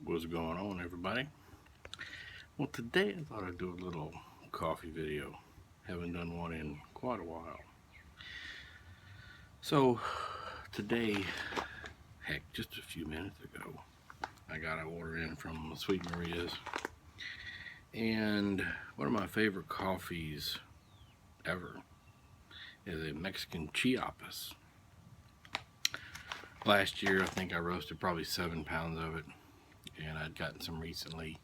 What's going on, everybody? Well, today I thought I'd do a little coffee video. Haven't done one in quite a while. So, today, heck, just a few minutes ago, I got an order in from Sweet Maria's. And one of my favorite coffees ever is a Mexican Chiapas. Last year, I think I roasted probably 7 pounds of it. And I'd gotten some recently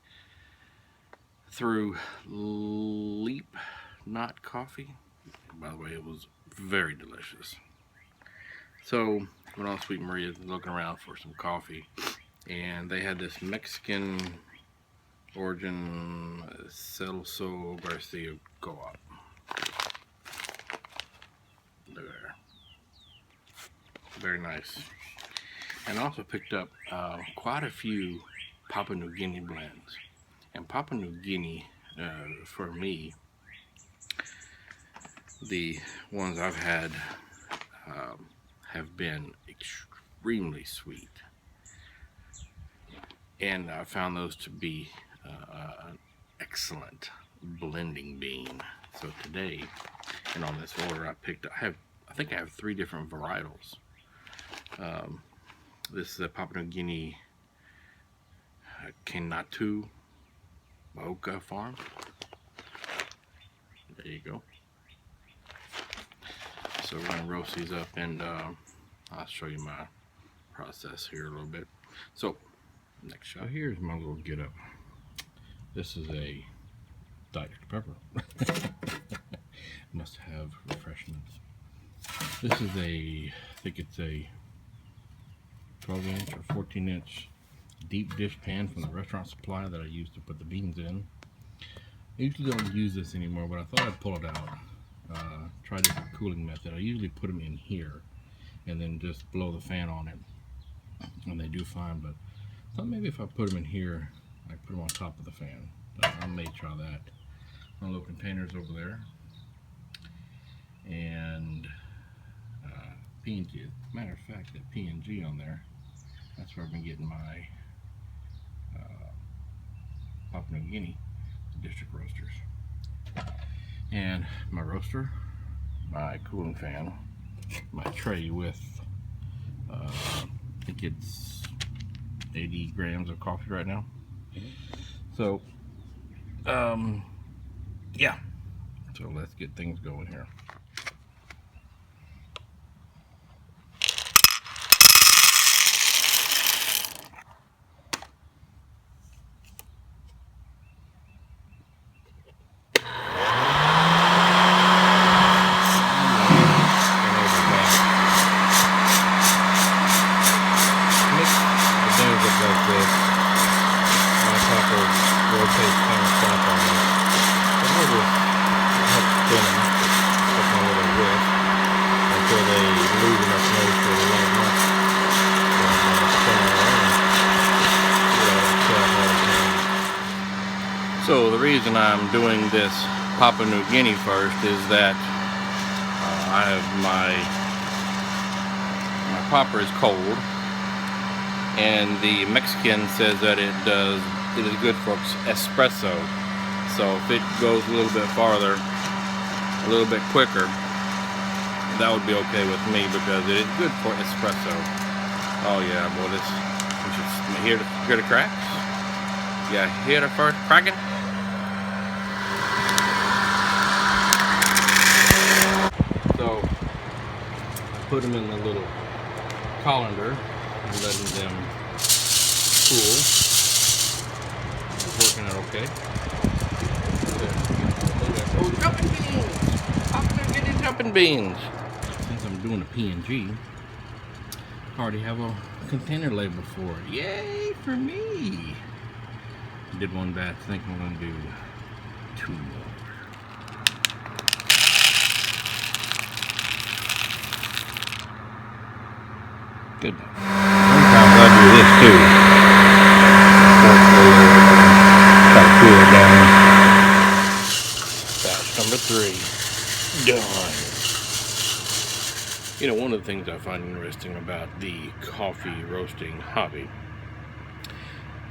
through Leap Not Coffee. By the way, it was very delicious. So went on Sweet Maria looking around for some coffee, and they had this Mexican origin Celso Garcia Co-op. There, very nice. And I also picked up quite a few Papua New Guinea blends. And Papua New Guinea, for me, the ones I've had have been extremely sweet. And I found those to be an excellent blending bean. So today, and on this order, I think I have 3 different varietals. This is a Papua New Guinea Kenatu Boca farm. There you go. So we're going to roast these up, and I'll show you my process here a little bit. So next shot. Here's my little get up. This is a Dr. Pepper. Must have refreshments. This is I think it's a 12-inch or 14-inch deep dish pan from the restaurant supply that I used to put the beans in. I usually don't use this anymore, but I thought I'd pull it out. Try different cooling method. I usually put them in here and then just blow the fan on it, and they do fine. But I thought maybe if I put them in here, I put them on top of the fan. I may try that. My little containers over there, and PNG. Matter of fact, that PNG on there. That's where I've been getting my Papua New Guinea district roasters. And my roaster, my cooling fan, my tray with, I think it's 80 grams of coffee right now. So, yeah. So let's get things going here. So the reason I'm doing this Papua New Guinea first is that I have my popper is cold, and the Mexican says that it is good for espresso. So if it goes a little bit farther, a little bit quicker, that would be okay with me because it is good for espresso. Oh yeah, boy, this you just hear the cracks? Yeah, hear the first cracking? So I put them in the little colander and letting them cool. It's working out okay. Oh, jumping beans! I'm getting jumping beans. Since I'm doing a PNG, I already have a container label for it. Yay for me! Did one batch, I think I'm going to do 2 more. Good. Sometimes I do this too. Try to cool it down. Batch number 3. Done. You know, one of the things I find interesting about the coffee roasting hobby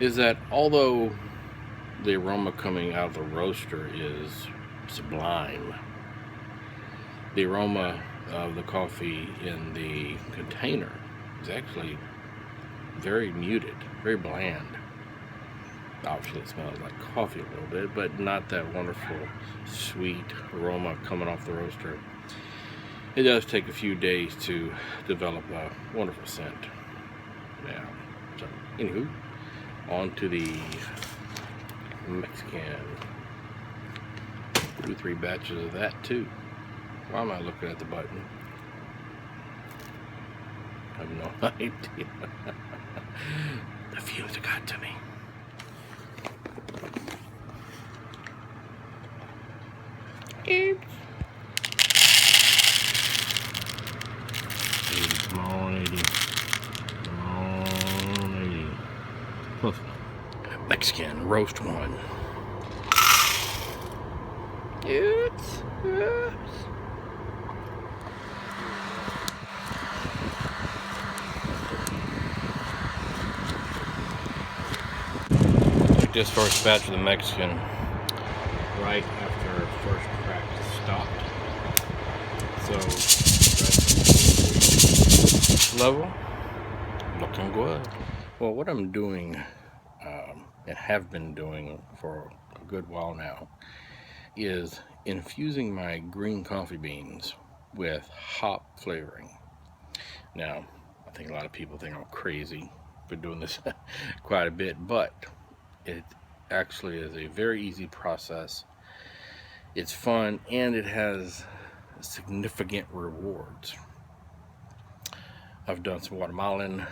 is that although the aroma coming out of the roaster is sublime, the aroma of the coffee in the container is actually very muted, very bland. Obviously it smells like coffee a little bit, but not that wonderful sweet aroma coming off the roaster. It does take a few days to develop a wonderful scent. Yeah. So, anywho, on to the Mexican. 2-3 batches of that too. Why am I looking at the button? I have no idea. The fumes got to me. Oops. Come on, 80. Come on, 80. Mexican roast one. Oops. Took this first batch of the Mexican right after first crack stopped. So level, looking good. Well, what I'm doing and have been doing for a good while now is infusing my green coffee beans with hop flavoring. Now, I think a lot of people think I'm crazy for doing this quite a bit, but it actually is a very easy process. It's fun and it has significant rewards. I've done some Guatemalan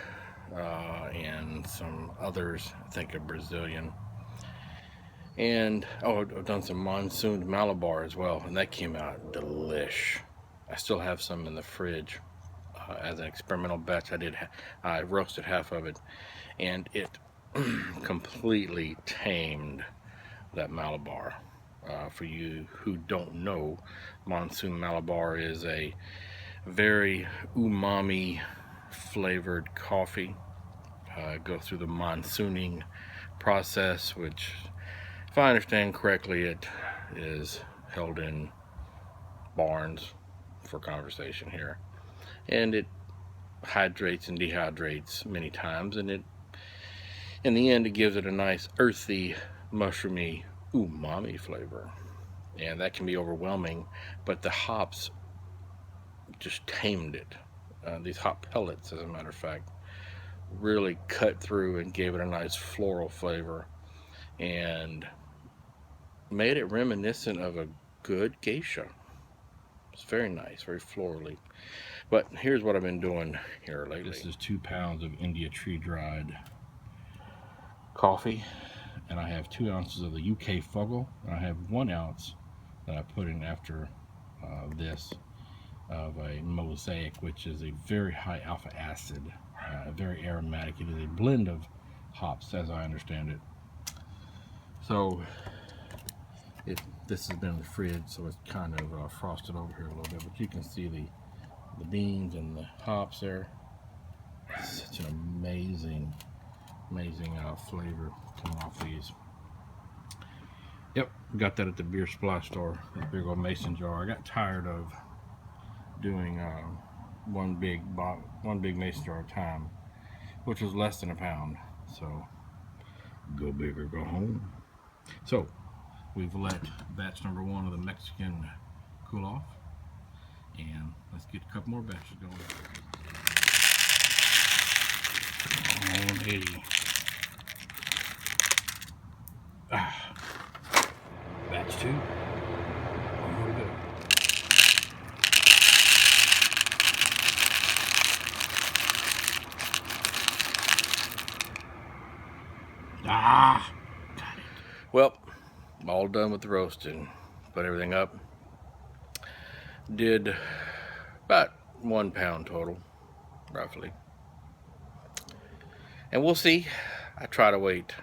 and some others, I think a Brazilian, and I've done some monsoon Malabar as well, and that came out delish. I still have some in the fridge as an experimental batch. I roasted half of it, and it completely tamed that Malabar. For you who don't know, monsoon Malabar is a very umami flavored coffee. Go through the monsooning process, which, if I understand correctly, it is held in barns for conversation here, and it hydrates and dehydrates many times, and it, in the end, it gives it a nice earthy, mushroomy, umami flavor, and that can be overwhelming, but the hops just tamed it. These hop pellets, as a matter of fact, really cut through and gave it a nice floral flavor and made it reminiscent of a good geisha. It's very nice, very florally. But here's what I've been doing here lately. This is 2 pounds of India tree dried coffee, and I have 2 ounces of the UK Fuggle, and I have 1 ounce that I put in after this of a Mosaic, which is a very high alpha acid, very aromatic. It is a blend of hops, as I understand it. So this has been in the fridge, so it's kind of frosted over here a little bit, but you can see the beans and the hops there. Such an amazing flavor coming off these. Yep, got that at the beer supply store, that big old mason jar. I got tired of doing one big mason jar at a time, which was less than a pound. So go big or go home. So we've let batch number 1 of the Mexican cool off, and let's get a couple more batches going. Oh, 80. Batch 2. One more to go. Got it. Well, all done with the roasting. Put everything up. Did about 1 pound total, roughly. And we'll see. I try to wait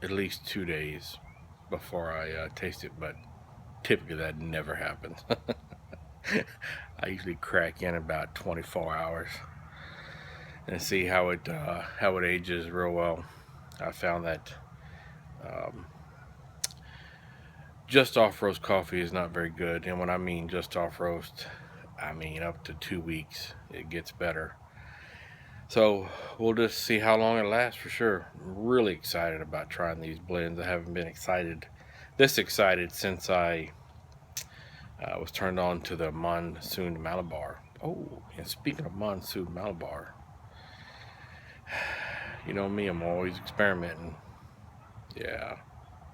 at least 2 days before I taste it, but typically that never happens. I usually crack in about 24 hours and see how it ages real well. I found that um, just off roast coffee is not very good. And when I mean just off roast, I mean up to 2 weeks. It gets better. So we'll just see how long it lasts for sure. I'm really excited about trying these blends. I haven't been this excited since I was turned on to the Monsoon Malabar. Oh, and speaking of Monsoon Malabar, you know me, I'm always experimenting. Yeah,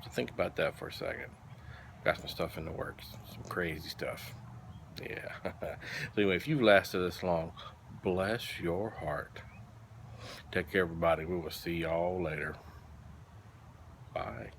so think about that for a second. Got some stuff in the works, some crazy stuff. Yeah. So anyway, if you've lasted this long, bless your heart. Take care, everybody. We will see y'all later. Bye.